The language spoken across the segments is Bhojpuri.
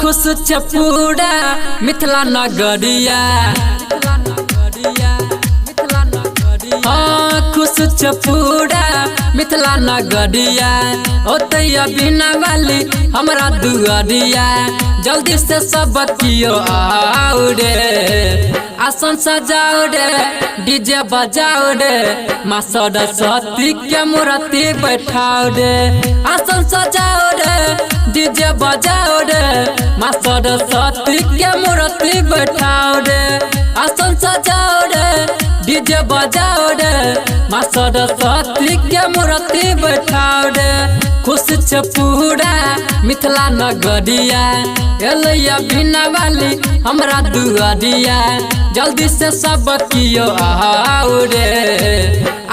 खुश छे पूरा मिथिला नगरिया खुश छे पूरा मिथिला नगरिया ओतैया बिना वाली हमरा दुआरिया जल्दी से सब कियो आओ रे आसन सजाओ रे डीजे बजाओ रे माँ सरस्वती के मूर्ति बैठाओ रे आसन सजाओ रे डीजे बजाओ रे माँ सरस्वती के मूर्ति बैठाओ रे आसन सजाओ रे डीजे बजाओ रे माँ सरस्वती के मूर्ति बैठाओ रे खुश छे पूरा मिथिला नगरिया एलैया बिना वाली हमरा दुआरिया जल्दी से सब कियो आओ रे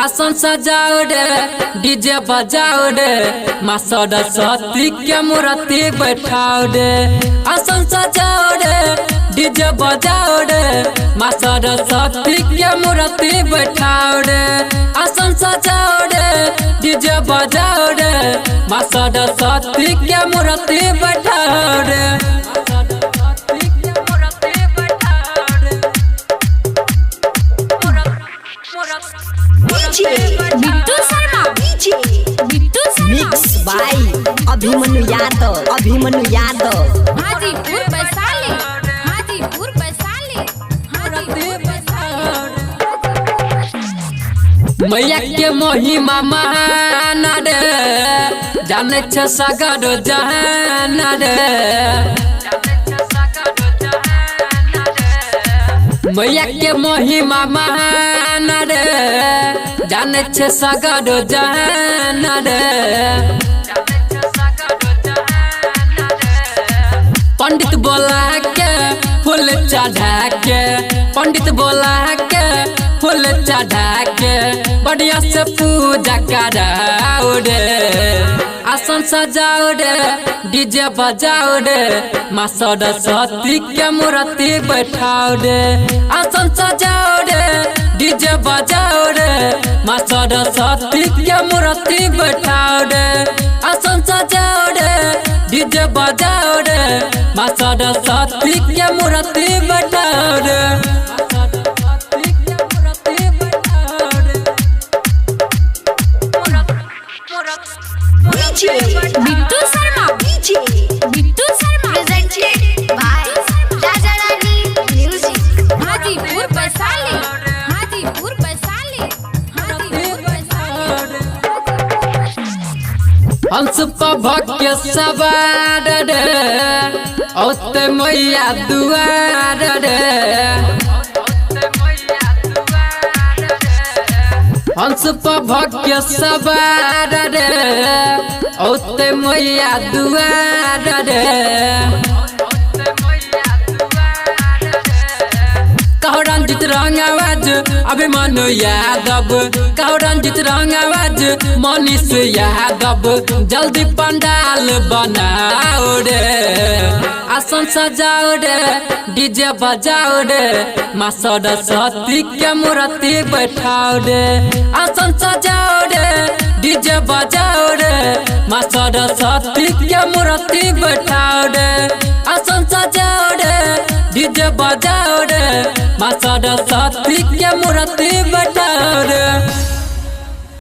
आसन सजाओ रे डीजे बजाओ रे माँ सरस्वती के मूर्ति बैठाओ रे आसन सजाओ रे डीजे बजाओ रे माँ सरस्वती के मूर्ति बैठाओ रे आसन सजाओ रे डीजे बजाओ रे माँ सरस्वती के मूर्ति बैठाओ रे बिट्टू शर्मा मिक्स बाय अभिमन्यु यादव हाजीपुर वैशाली मैया के महिमा महान रे जाने छे सगर जहान रे मैया के महिमा महान रे जाने छे सगर जहान रे पंडित बोला के फूल चढ़ा के पंडित बोला के फूल चढ़ा के बढ़िया से पूजा कराओ रे आसन सजाओ रे डीजे बजाओ रे माँ सरस्वती के मूर्ति बैठाओ रे आसन सजाओ रे डीजे बजाओ रे माँ सरस्वती के मूर्ति बैठाओ रे आसन सजाओ रे डीजे बजाओ रे माँ सरस्वती के मूर्ति बैठाओ रे Bittu Sharma presented by Raja Rani music Hajipur Vaishali हंस भक्य सवार रे औते मैया दुआर रे हंस भक्य सवार रे औते मैया दुआर रे कहो रंजित रंग आवाज अभिमन्यु यादव कहो रंजित रंग आवाज मनीष यादव जल्दी पंडाल बनाओ रे आसन सजाओ रे डीजे बजाओ रे माँ सरस्वती के मूर्ति बैठाओ रे आसन सजाओ रे डीजे बजाओ रे माँ सरस्वती के मूर्ति बैठाओ रे आसन सजाओ रे डीजे बजाओ रे माँ सरस्वती के मूर्ति बैठाओ रे।